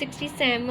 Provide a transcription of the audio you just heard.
67